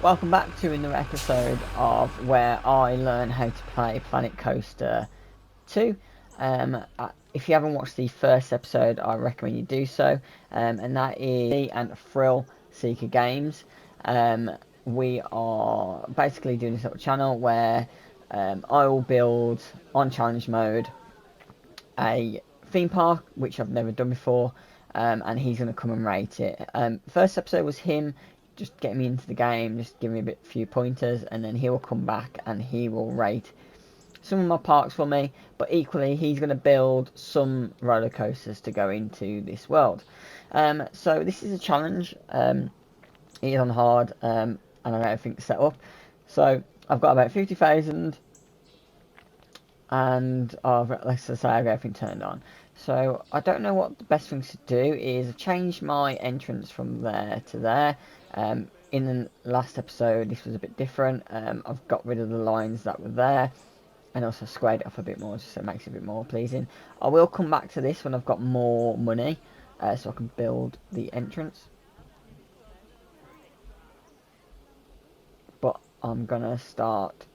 Welcome back to another episode of where I learn how to play Planet Coaster 2. If you haven't watched the first episode, I recommend you do so. And that is me and Thrill Seeker Games. We are basically doing this little channel where I will build on challenge mode a theme park, which I've never done before, and he's going to come and rate it. First episode was him just getting me into the game, just giving me a few pointers, and then he will come back and he will rate some of my parks for me, but equally he's going to build some roller coasters to go into this world. So this is a challenge. It is on hard, and I got everything set up. So I've got about 50,000, and let's say I've got everything turned on. So I don't know what the best thing to do is. Change my entrance from there to there. In the last episode this was a bit different. I've got rid of the lines that were there and also squared it off a bit more just so it makes it a bit more pleasing. I will come back to this when I've got more money, so I can build the entrance. But I'm gonna start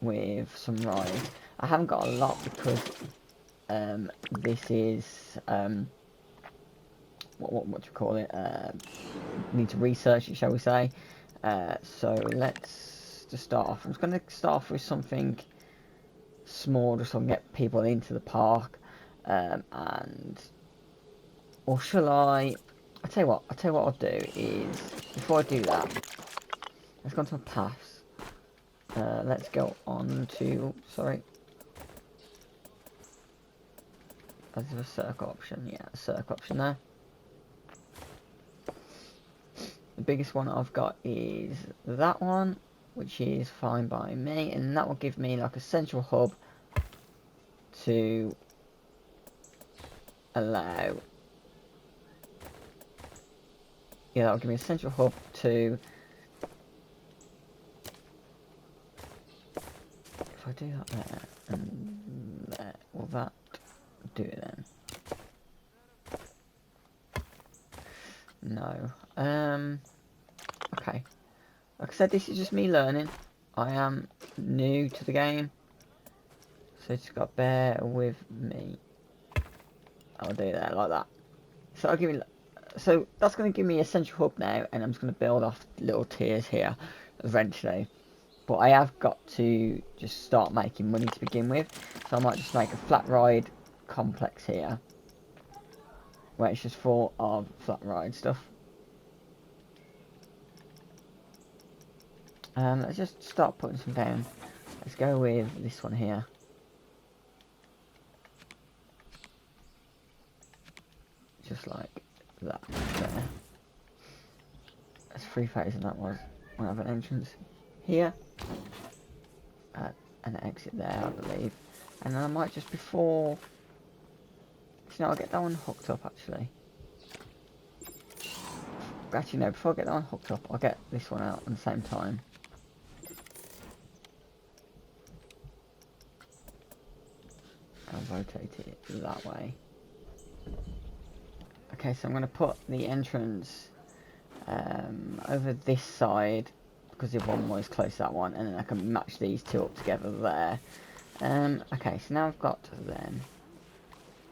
with some rides. I haven't got a lot because this is what do you call it? Need to research it, shall we say? So let's just start off. I'm just going to start off with something small, just so I can get people into the park. Or shall I? I'll tell you what I'll do is, before I do that, let's go on to my paths. Let's go on to, sorry. Is there a circle option? Yeah, a circle option there. The biggest one I've got is that one, which is fine by me, and that will give me like a central hub to allow, yeah, that'll give me a central hub to, if I do that there and there, will that do it then? No. Okay. Like I said, this is just me learning. I am new to the game, so just got to bear with me. I'll do that like that. So I'll give me. So that's going to give me a central hub now, and I'm just going to build off little tiers here eventually. But I have got to just start making money to begin with, so I might just make a flat ride complex here, where it's just full of flat ride stuff. Let's just start putting some down. Let's go with this one here. Just like that there. That's 3,000 that was. We'll have an entrance here. An exit there, I believe. And then I might just before... You know, I'll get that one hooked up actually. Actually no, before I get that one hooked up, I'll get this one out at the same time. I'll rotate it that way. Okay, so I'm going to put the entrance over this side, because the one was close to that one, and then I can match these two up together there. Okay, so now I've got them.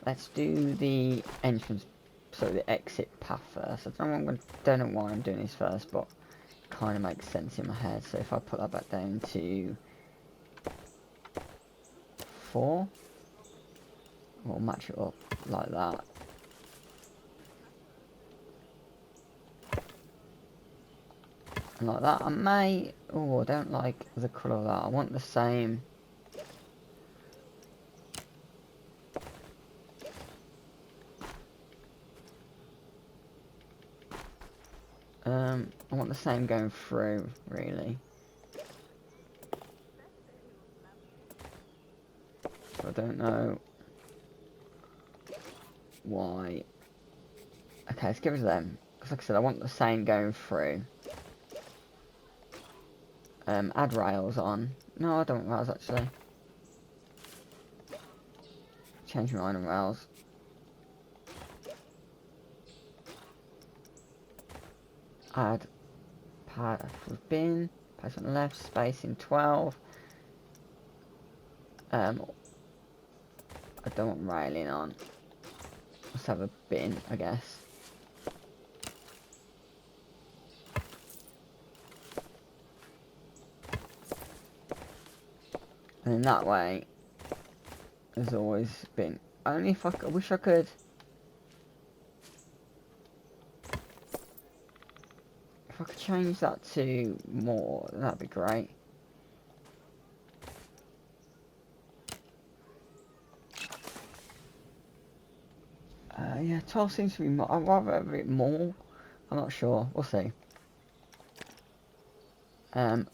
Let's do the entrance, so the exit path first. I don't know why I'm doing this first, but it kind of makes sense in my head. So if I put that back down to 4, we'll match it up like that. And like that. I may... Oh, I don't like the colour of that. I want the same... I want the same going through, really. So I don't know why. Okay, let's get rid of them. Because like I said, I want the same going through. Add rails on. No, I don't want rails actually. Change my mind on rails. Add bin, place on the left, space in 12. I don't want railing on. Let's have a bin, I guess. And in that way, there's always been. Only if I wish I could. If I could change that to more, that'd be great. Yeah, 12 seems to be more. I'd rather have it more. I'm not sure. We'll see. I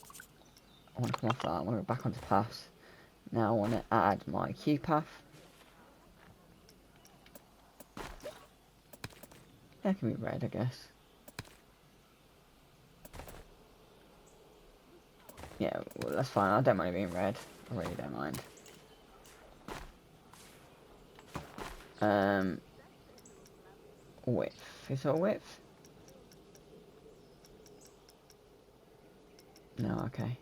want to come off that. I want to go back onto paths. Now I want to add my queue path. That can be red, I guess. Yeah, well, that's fine. I don't mind it being red. I really don't mind. Width. Is there a width? No, okay.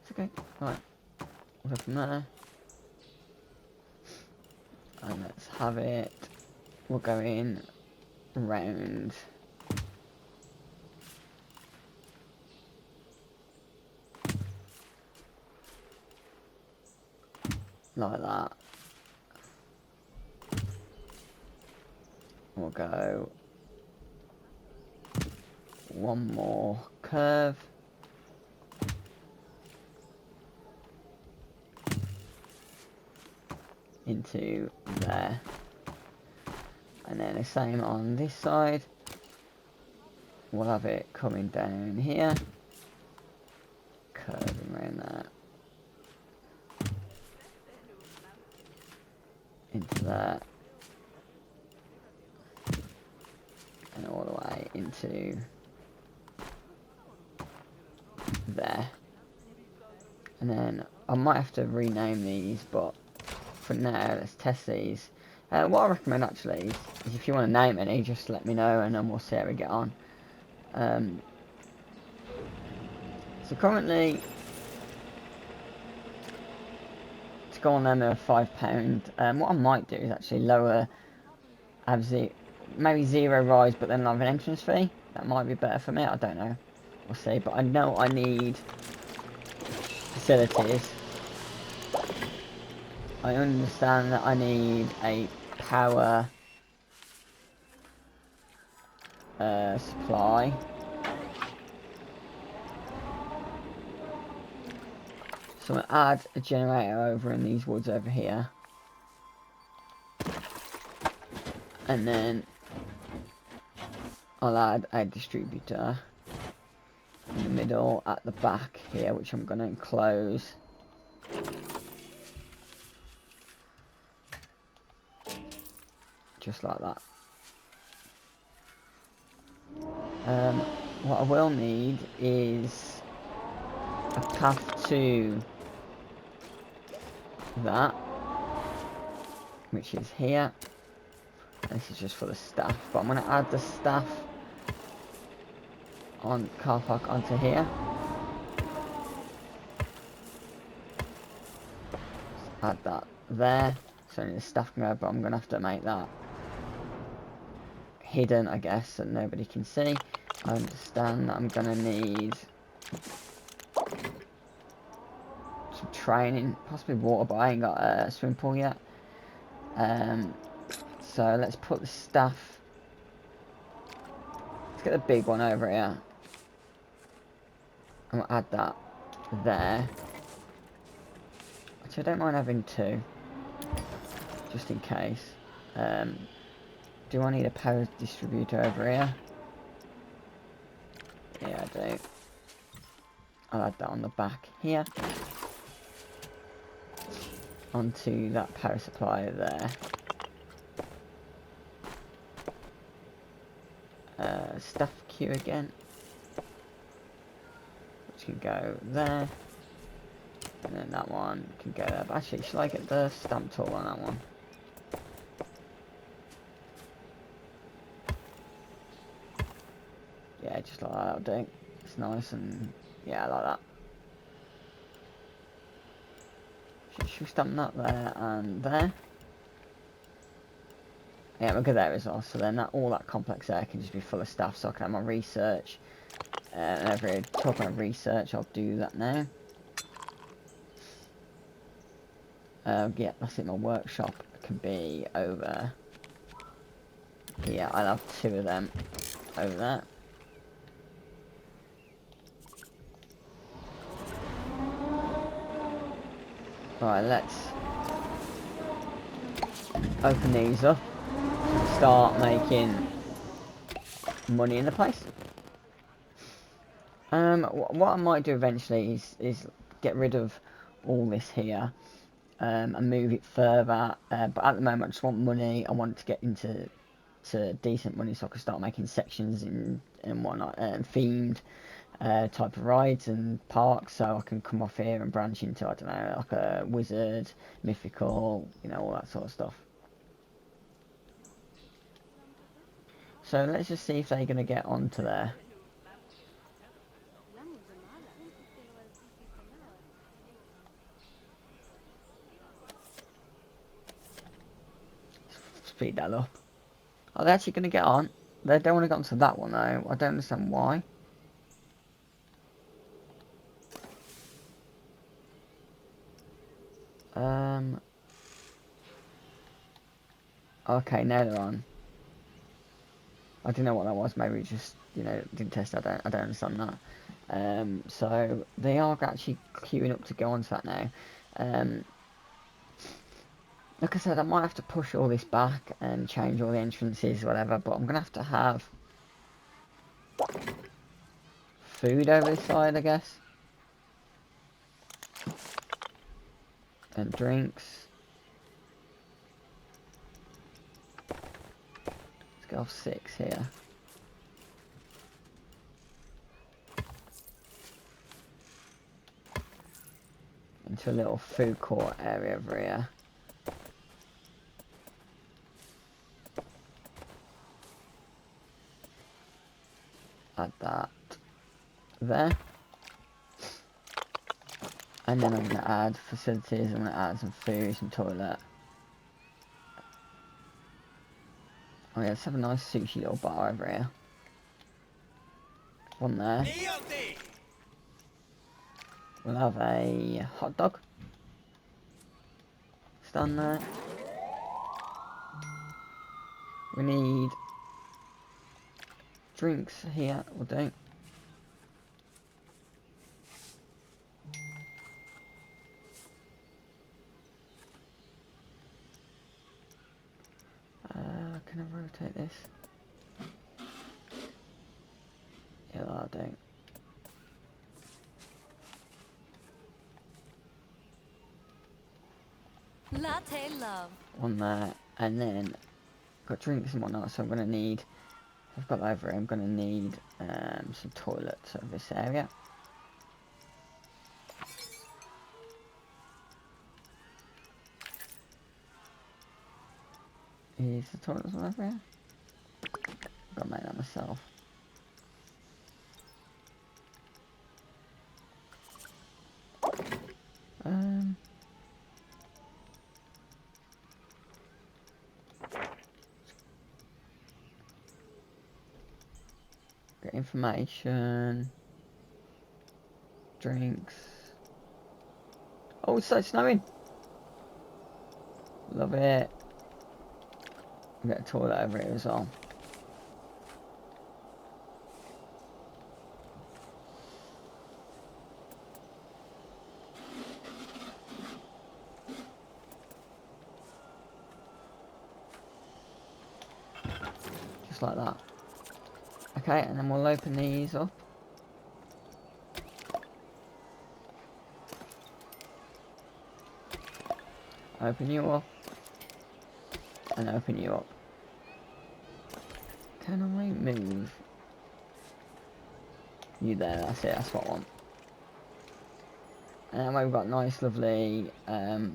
It's okay. Alright. We'll go from there. And let's have it. We'll go in round. Like that. We'll go one more curve. Into there. And then the same on this side. We'll have it coming down here. Curving around that. Into that. And all the way into there. And then I might have to rename these, but for now let's test these. What I recommend actually is if you want to name any, just let me know and then we'll see how we get on. So currently, to go on them, they're £5. What I might do is actually lower, maybe 0 rise, but then have an entrance fee. That might be better for me. I don't know. We'll see. But I know I need facilities. I understand that I need a power supply. So I'm going to add a generator over in these woods over here. And then I'll add a distributor in the middle at the back here, which I'm going to enclose. Just like that. What I will need is a path to that, which is here. This is just for the staff, but I'm going to add the staff on car park onto here. Just add that there, so only the staff can go, but I'm going to have to make that hidden, I guess, so nobody can see. I understand that I'm going to need some training, possibly water, but I ain't got a swimming pool yet. So let's put the staff. Let's get the big one over here. And we'll add that there. Actually, I don't mind having 2, just in case. Do I need a power distributor over here? Yeah, I do. I'll add that on the back here. Onto that power supply there. Stuff queue again. Which can go there. And then that one can go there. But actually, should I get the stamp tool on that one? Yeah, just like that. that'll do. It's nice and, yeah, I like that. Should we stamp that there and there? Yeah, we'll go there as well. So then all that complex there can just be full of stuff. So I can have my research. And every talk about research, I'll do that now. Yeah, that's it. My workshop can be over here. I'll have 2 of them over there. Right, let's open these up and start making money in the place. What I might do eventually is get rid of all this here and move it further. But at the moment, I just want money. I want to get into decent money so I can start making sections and whatnot, and themed type of rides and parks, so I can come off here and branch into, I don't know, like a wizard, mythical, you know, all that sort of stuff. So let's just see if they're going to get onto there. Speed that up. Are they actually going to get on? They don't want to get onto that one though. I don't understand why. Okay, now they're on. I don't know what that was. Maybe it just, you know, didn't test. I don't understand that. So they are actually queuing up to go onto that now. Like I said, I might have to push all this back and change all the entrances, whatever. But I'm gonna have food over this side, I guess, and drinks. Let's go off 6 here. Into a little food court area over here. Add that there. And then I'm going to add facilities. I'm going to add some food, some toilet. Oh yeah, let's have a nice sushi little bar over here. One there. We'll have a hot dog. Stand there. We need drinks here, we'll do. Can I rotate this? Yeah, that'll do. Latte love. One there, and then got drinks and whatnot, so I'm gonna need, I've got that over here, I'm gonna need some toilets over this area. Is the toilets over here? I've got to make that myself. Get information. Drinks. Oh, it's started snowing. Love it. Get a toilet over here as well. Just like that. Okay, and then we'll open these up. Open you up. And open you up. Can I move you there? That's it, that's what I want. And we've got a nice lovely little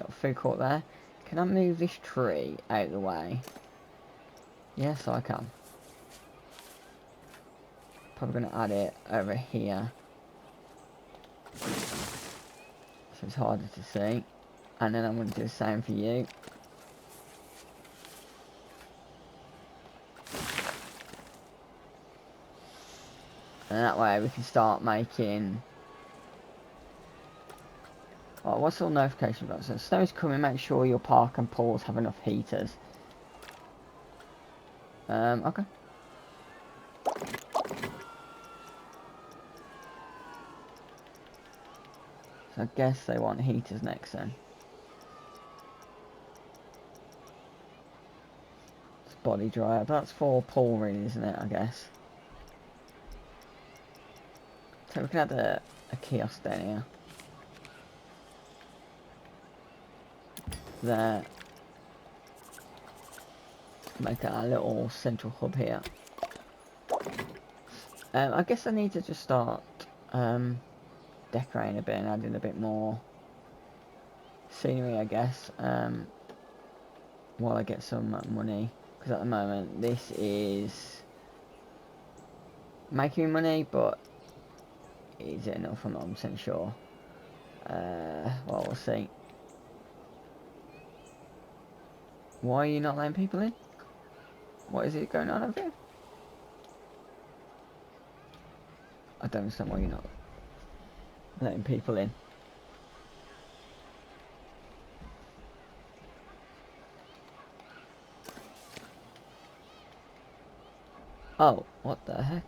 food court there. Can I move this tree out of the way? Yes, I can. Probably going to add it over here, so it's harder to see. And then I'm going to do the same for you. And that way we can start making... Oh, what's all notification about? So snow's coming, make sure your park and pools have enough heaters. Okay. So I guess they want heaters next then. It's body dryer. That's for pool really, isn't it, I guess? So we can add a kiosk down here. There. Make it a little central hub here. I guess I need to just start decorating a bit and adding a bit more scenery, I guess, while I get some money. Because at the moment, this is making me money, but is it enough? I'm not 100% sure. Well, we'll see. Why are you not letting people in? What is it going on over here? I don't understand why you're not letting people in. Oh, what the heck?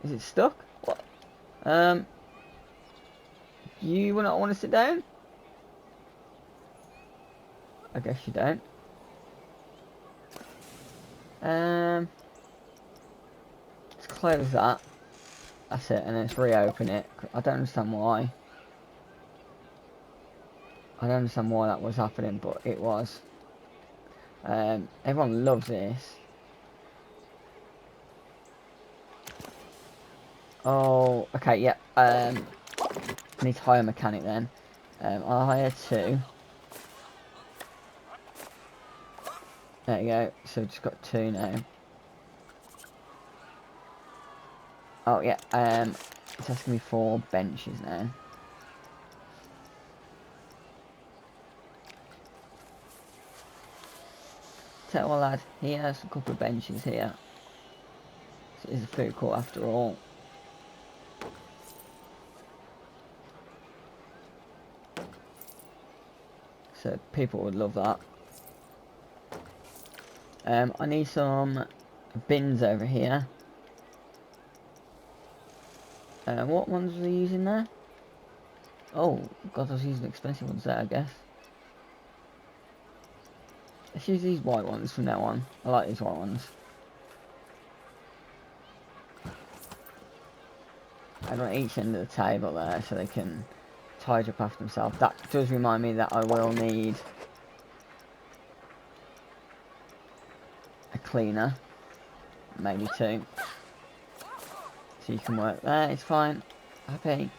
Is it stuck? What? You will not want to sit down? I guess you don't. Let's close that. That's it, and then let's reopen it. I don't understand why. I don't understand why that was happening, but it was. Everyone loves this. Oh, okay, yeah. I need to hire a mechanic then. I'll hire 2. There you go. So we've just got 2 now. Oh yeah. It's asking me for benches now. Tell a lad, he has a couple of benches here. So it's a food court after all. So people would love that. I need some bins over here. What ones are they using there? Oh, God, I was using expensive ones there, I guess. Let's use these white ones from now on. I like these white ones. And on each end of the table there, so they can tidy up after themselves. That does remind me that I will need a cleaner. Maybe 2. So you can work there, it's fine. Happy.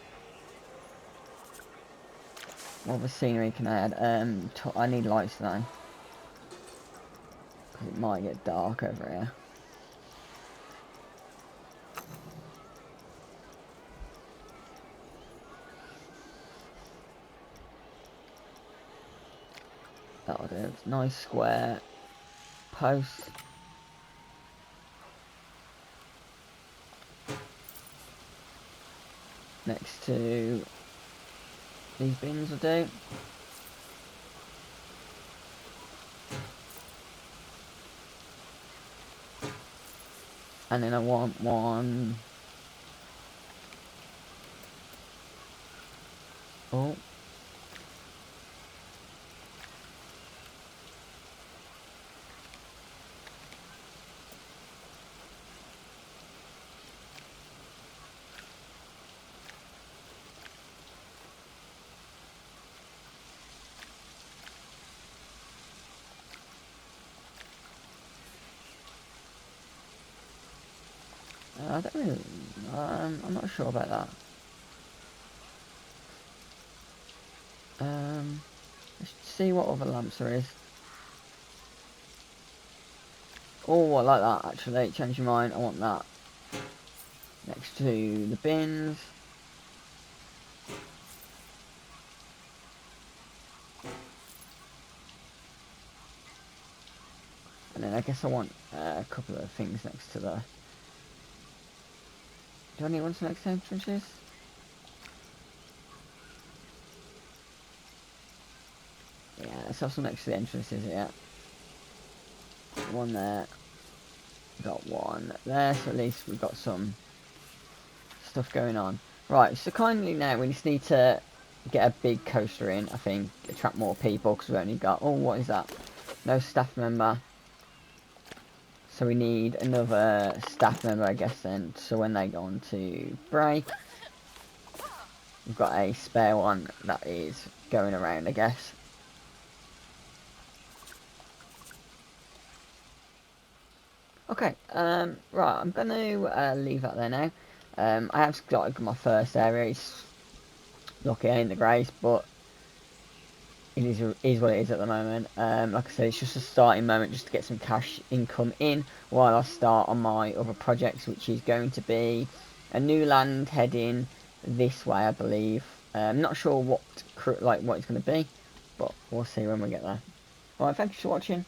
What other scenery can I add? I need lights though. Because it might get dark over here. That'll do. It's nice square posts. Next to these bins will do. And then I want one... Oh. I don't really... I'm not sure about that. Let's see what other lamps there is. Oh, I like that actually. Change your mind. I want that next to the bins. And then I guess I want a couple of things next to the... Do I need ones next to entrances? Yeah, let's have some next to the entrances, yeah. One there. Got one there, so at least we've got some stuff going on. Right, so kindly now we just need to get a big coaster in, I think. Attract more people, because we've only got... Oh, what is that? No staff member. So we need another staff member, I guess, then. So when they go on to break, we've got a spare one that is going around, I guess. Okay, right, I'm going to leave that there now. I have got my first area. It's lucky I ain't the greatest, but it is what it is at the moment. Like I said, it's just a starting moment just to get some cash income in while I start on my other projects, which is going to be a new land heading this way, I believe. I'm not sure what it's going to be, but we'll see when we get there. Alright, thank you for watching.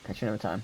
Catch you another time.